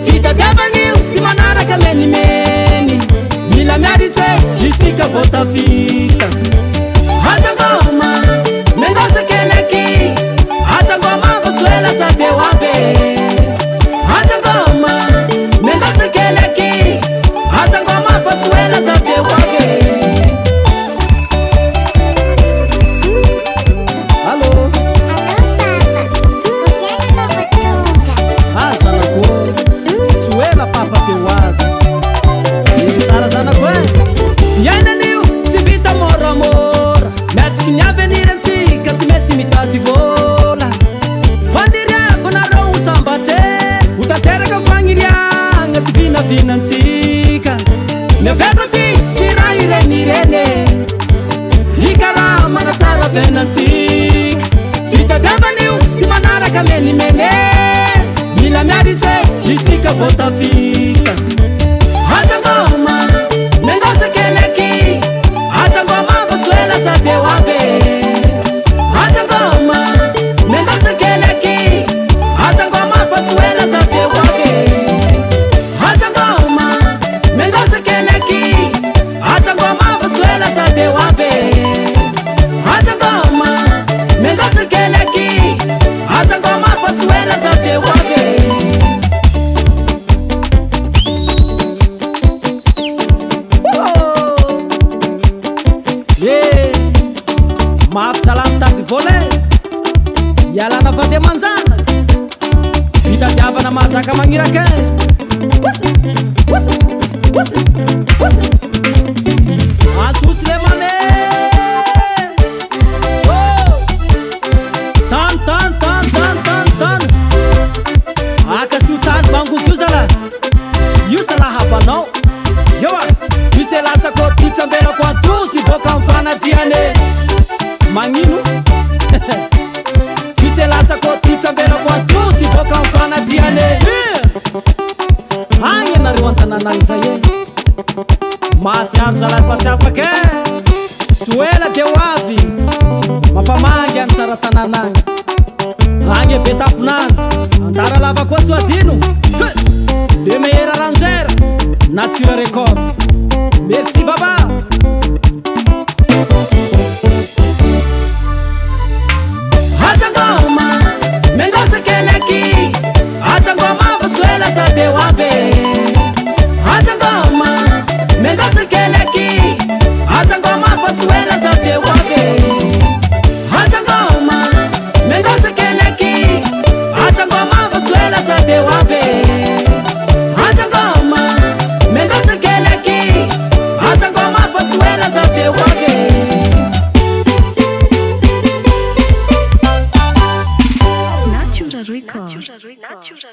Fita biavanio si manaraka menimeny mila miaritse lisika vota fita azangoma mendosa keleky azangoma vasuela sadewabe azangoma mendosa keleky azangoma vasuela sadewabe. Finantsika nevekoti sirairenirene hikara manatsara venantsika vitadavaniu si manaraka menimene mila miaritse lisika votafika azangoma mendosa keleky azangoma vasuela sadewabe azangoma mendosa keleky azangoma vasuela sadewabe yalana pade manzana vitadiavana mazaka magniraka atusy le mane tan akasio tany bangosio zala io sala havanao ioa misy lasako titsambelako atrosy boka amy fanadiane magnino misy lasako titsambelako atrosy boka amy fanadiane agny anareo antananagny zay e masiaro zalako atsapake soela de hoavy mampamangy any tsara tananagny agny be taponany antara lava koa soadino le meilleur arrangeur Nature Record. Merci baba. Azangoma mendosa keleky azangoma vasuela sadewabe azangoma mendosa keleky azangoma vasuela sadewabe azangoma mendosa keleky azangoma vasuela sadewabe azangoma mendosa keleky azangoma vasuela sadewabe. Nature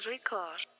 Record.